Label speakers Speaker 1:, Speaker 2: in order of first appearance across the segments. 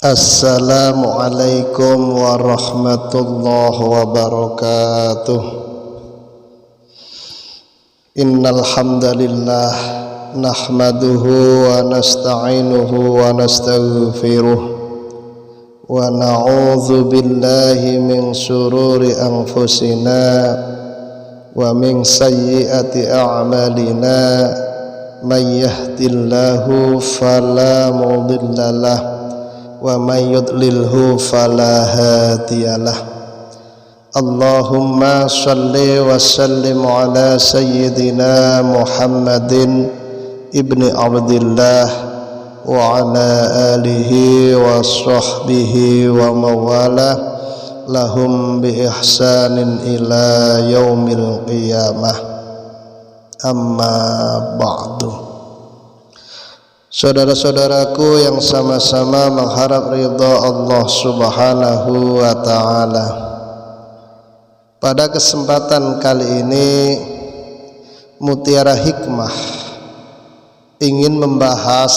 Speaker 1: Assalamualaikum warahmatullahi wabarakatuh. Innal hamdalillah nahmaduhu wa nasta'inuhu wa nastaghfiruh wa na'udzu billahi min shururi anfusina wa min sayyiati a'malina. May yahdihillahu fala mudhillalah wa may yudlilhu fala hadiyalah. Allahumma shalli wa sallim ala sayyidina Muhammadin ibni Abdillah wa ala alihi wa sahbihi wa mawalah lahum bi ihsanin ila yaumil qiyamah. Amma ba'du. Saudara-saudaraku yang sama-sama mengharap ridha Allah Subhanahu wa ta'ala, pada kesempatan kali ini Mutiara Hikmah ingin membahas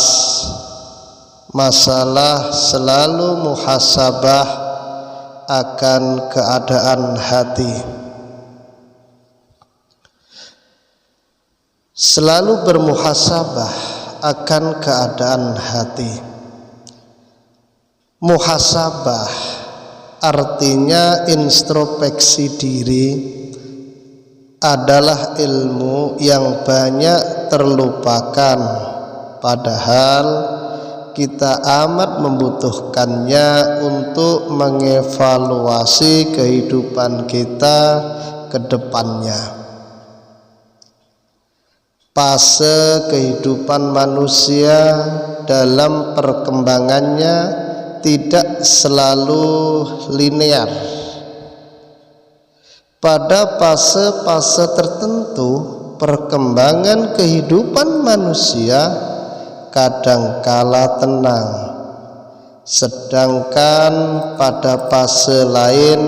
Speaker 1: masalah selalu muhasabah akan keadaan hati. Selalu bermuhasabah akan keadaan hati. Muhasabah artinya introspeksi diri, adalah ilmu yang banyak terlupakan, padahal kita amat membutuhkannya untuk mengevaluasi kehidupan kita ke depannya. Fase kehidupan manusia dalam perkembangannya tidak selalu linear. Pada fase-fase tertentu perkembangan kehidupan manusia kadangkala tenang, sedangkan pada fase lain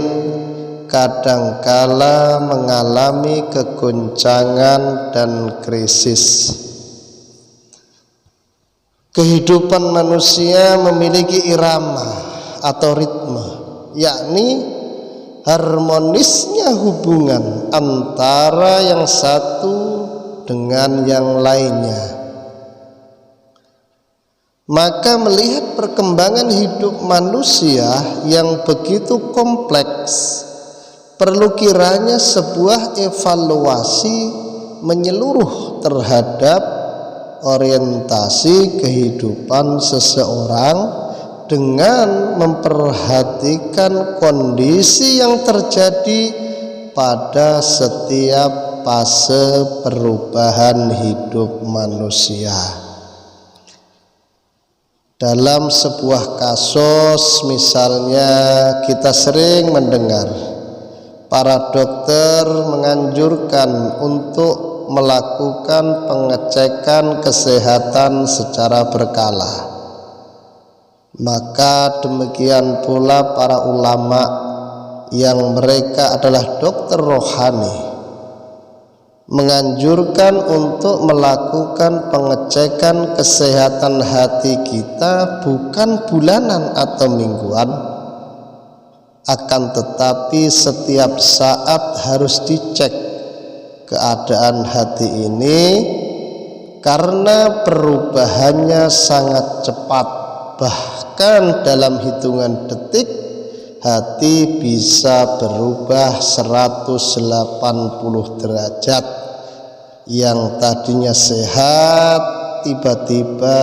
Speaker 1: kadangkala mengalami kegoncangan dan krisis. Kehidupan manusia memiliki irama atau ritme, yakni harmonisnya hubungan antara yang satu dengan yang lainnya. Maka melihat perkembangan hidup manusia yang begitu kompleks, perlu kiranya sebuah evaluasi menyeluruh terhadap orientasi kehidupan seseorang dengan memperhatikan kondisi yang terjadi pada setiap fase perubahan hidup manusia. Dalam sebuah kasus, misalnya, kita sering mendengar para dokter menganjurkan untuk melakukan pengecekan kesehatan secara berkala. Maka demikian pula para ulama yang mereka adalah dokter rohani menganjurkan untuk melakukan pengecekan kesehatan hati kita bukan bulanan atau mingguan, akan tetapi setiap saat harus dicek keadaan hati ini, karena perubahannya sangat cepat. Bahkan dalam hitungan detik hati bisa berubah 180 derajat. Yang tadinya sehat tiba-tiba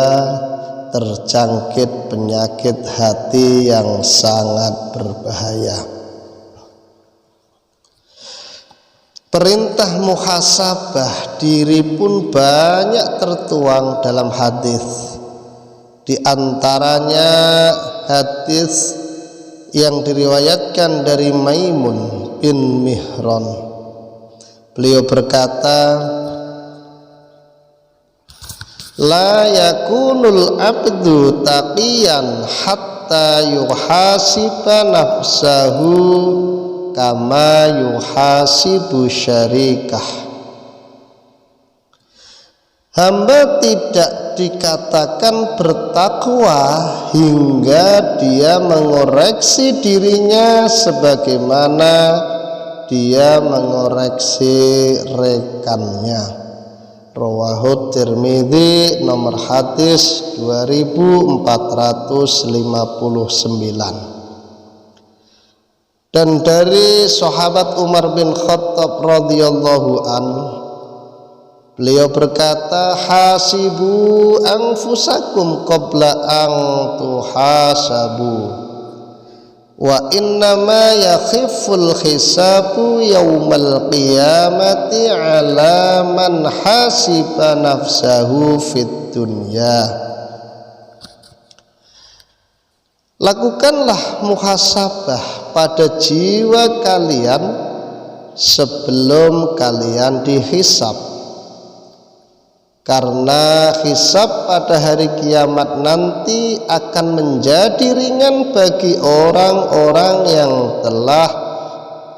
Speaker 1: terjangkit penyakit hati yang sangat berbahaya. Perintah muhasabah diri pun banyak tertuang dalam hadis. Di antaranya hadis yang diriwayatkan dari Maimun bin Mihran. Beliau berkata, la yakunul abdu taqiyan hatta yuhasiba nafsahu kama yuhasibu syarikah. Hamba tidak dikatakan bertakwa hingga dia mengoreksi dirinya sebagaimana dia mengoreksi rekannya. Rawahu Tirmidzi nomor hadis 2459. Dan dari sahabat Umar bin Khattab radhiyallahu an, beliau berkata, hasibu anfusakum qabla an tuhasabu wa innama yakhiful hisabu yaumal qiyamati ala man hasiba nafsahu fid dunya. Lakukanlah muhasabah pada jiwa kalian sebelum kalian dihisab, karena hisab pada hari kiamat nanti akan menjadi ringan bagi orang-orang yang telah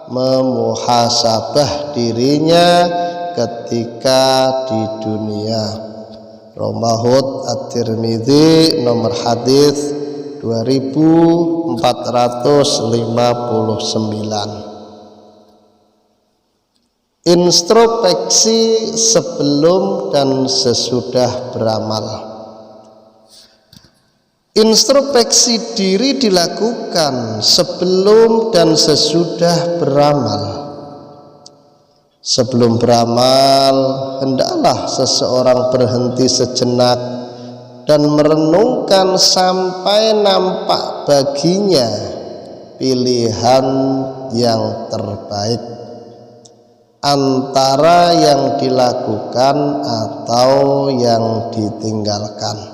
Speaker 1: memuhasabah dirinya ketika di dunia. Rawahu At-Tirmidzi nomor hadis 2459. Introspeksi sebelum dan sesudah beramal. Introspeksi diri dilakukan sebelum dan sesudah beramal. Sebelum beramal, hendaklah seseorang berhenti sejenak dan merenungkan sampai nampak baginya pilihan yang terbaik antara yang dilakukan atau yang ditinggalkan.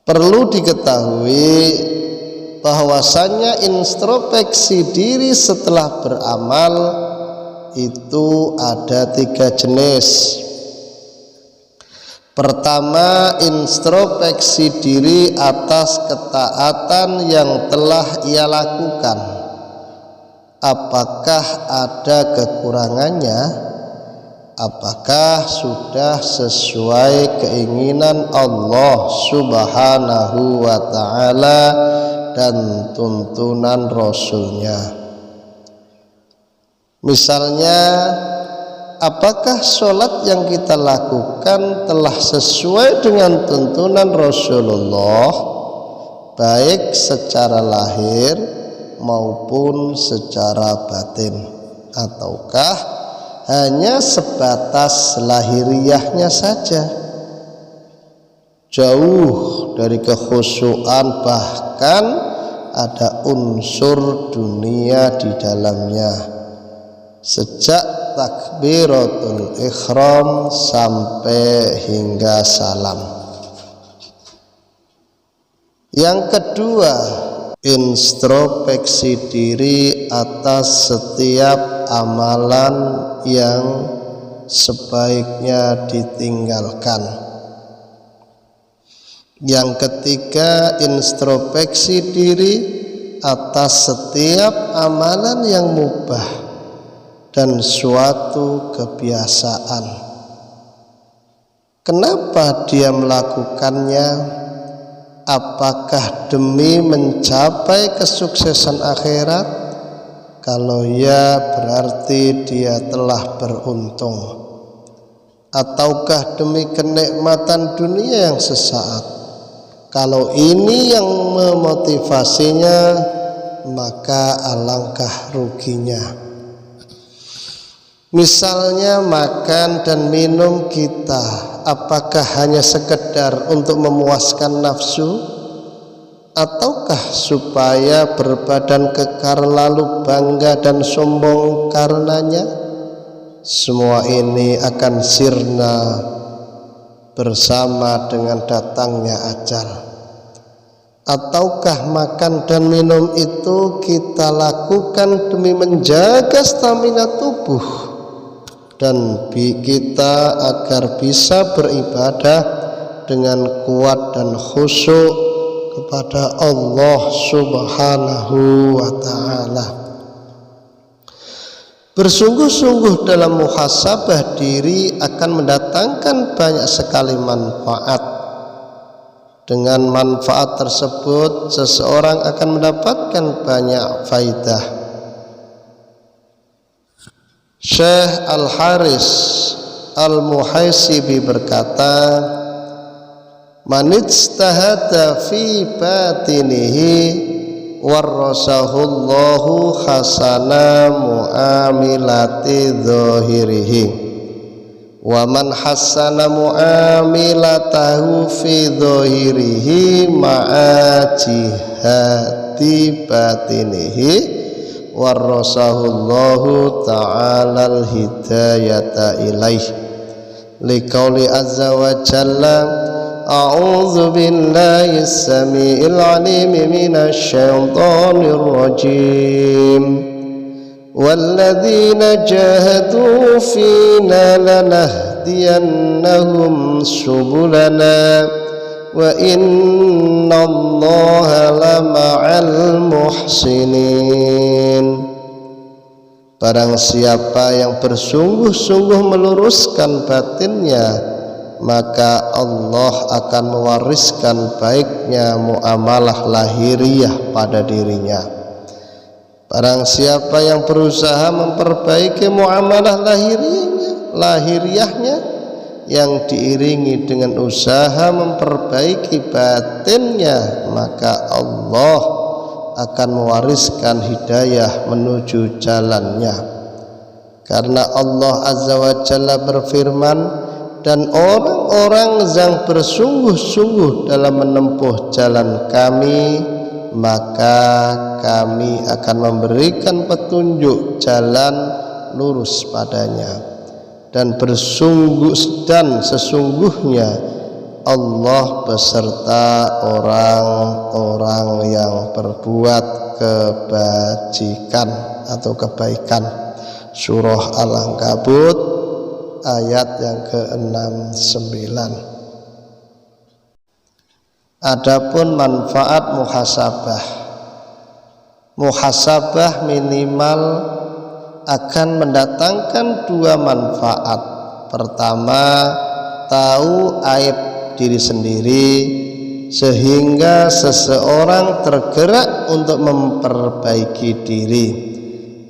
Speaker 1: Perlu diketahui bahwasanya introspeksi diri setelah beramal itu ada 3 jenis. Pertama, introspeksi diri atas ketaatan yang telah ia lakukan. Apakah ada kekurangannya? Apakah sudah sesuai keinginan Allah Subhanahu wa ta'ala dan tuntunan Rasulnya? Misalnya, apakah sholat yang kita lakukan telah sesuai dengan tuntunan Rasulullah, baik secara lahir maupun secara batin, ataukah hanya sebatas lahiriahnya saja, jauh dari kekhusyuan, bahkan ada unsur dunia di dalamnya sejak takbiratul ihram sampai hingga salam. Yang kedua, introspeksi diri atas setiap amalan yang sebaiknya ditinggalkan. Yang ketiga, introspeksi diri atas setiap amalan yang mubah dan suatu kebiasaan. Kenapa dia melakukannya? Apakah demi mencapai kesuksesan akhirat? Kalau ya, berarti dia telah beruntung. Ataukah demi kenikmatan dunia yang sesaat? Kalau ini yang memotivasinya, maka alangkah ruginya. Misalnya makan dan minum kita, apakah hanya sekedar untuk memuaskan nafsu, ataukah supaya berbadan kekar lalu bangga dan sombong karenanya? Semua ini akan sirna bersama dengan datangnya ajal. Ataukah makan dan minum itu kita lakukan demi menjaga stamina tubuh dan kita agar bisa beribadah dengan kuat dan khusyuk kepada Allah Subhanahu wa ta'ala. Bersungguh-sungguh dalam muhasabah diri akan mendatangkan banyak sekali manfaat. Dengan manfaat tersebut seseorang akan mendapatkan banyak faidah. Syekh Al-Haris Al-Muhaisibi berkata, "Man ijtahada fi batinihi warasahullahu hasana muamilati dhahirihi wa man hasana muamilatahu fi dhahirihi ma'a jihati batinihi warasahullahu ta'ala al-hidayata ilaih liqauli azza wa jalla أعوذ بالله السميع العليم من الشيطان الرجيم والذين جاهدوا فينا لنهدينهم سبلنا وإن الله لمع المحسنين. Barang siapa yang bersungguh-sungguh meluruskan batinnya, maka Allah akan mewariskan baiknya muamalah lahiriah pada dirinya. Barang siapa yang berusaha memperbaiki muamalah lahiriahnya yang diiringi dengan usaha memperbaiki batinnya, maka Allah akan mewariskan hidayah menuju jalannya. Karena Allah Azza wa Jalla berfirman, dan orang-orang yang bersungguh-sungguh dalam menempuh jalan kami, maka kami akan memberikan petunjuk jalan lurus padanya. Dan sesungguhnya Allah beserta orang-orang yang berbuat kebajikan atau kebaikan. Surah Al-Ankabut ayat yang ke-69. Adapun manfaat muhasabah minimal akan mendatangkan dua manfaat. Pertama, tahu aib diri sendiri sehingga seseorang tergerak untuk memperbaiki diri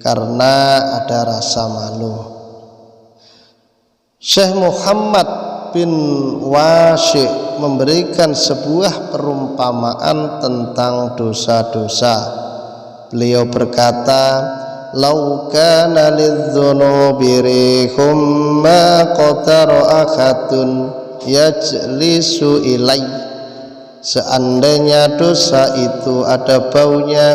Speaker 1: karena ada rasa malu. Syekh Muhammad bin Washi memberikan sebuah perumpamaan tentang dosa-dosa. Beliau berkata, "Lau kana lidzunubi rihum ma qatara akhadun yajlisu ilai." Seandainya dosa itu ada baunya,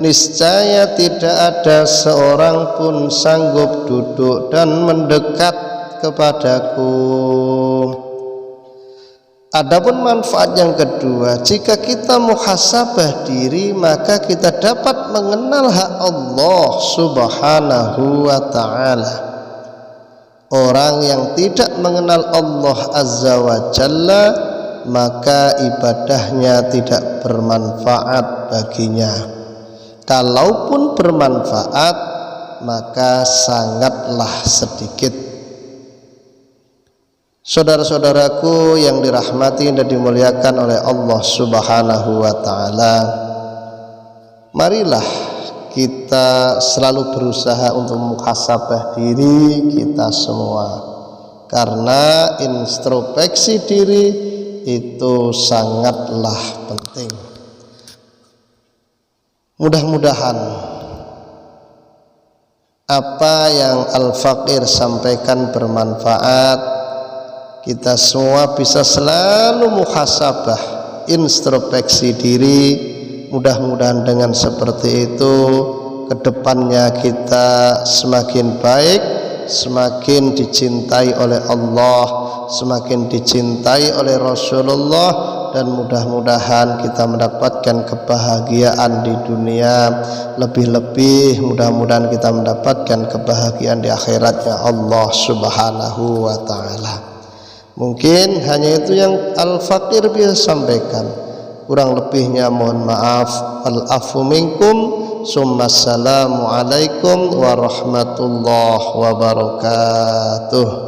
Speaker 1: niscaya tidak ada seorang pun sanggup duduk dan mendekat kepadaku. Adapun manfaat yang kedua, jika kita muhasabah diri, maka kita dapat mengenal hak Allah Subhanahu wa ta'ala. Orang yang tidak mengenal Allah Azza wa Jalla, maka ibadahnya tidak bermanfaat baginya. Kalaupun bermanfaat, maka sangatlah sedikit. Saudara-saudaraku yang dirahmati dan dimuliakan oleh Allah Subhanahu wa ta'ala, marilah kita selalu berusaha untuk muhasabah diri kita semua, karena introspeksi diri itu sangatlah penting. Mudah-mudahan apa yang Al-Faqir sampaikan bermanfaat. Kita semua bisa selalu muhasabah, introspeksi diri. Mudah-mudahan dengan seperti itu kedepannya kita semakin baik, semakin dicintai oleh Allah, semakin dicintai oleh Rasulullah, dan mudah-mudahan kita mendapatkan kebahagiaan di dunia. Lebih-lebih mudah-mudahan kita mendapatkan kebahagiaan di akhiratnya Allah Subhanahu wa ta'ala. Mungkin hanya itu yang Al-Faqir bisa sampaikan. Kurang lebihnya mohon maaf. Al-afu minkum. Assalamualaikum warahmatullahi wabarakatuh.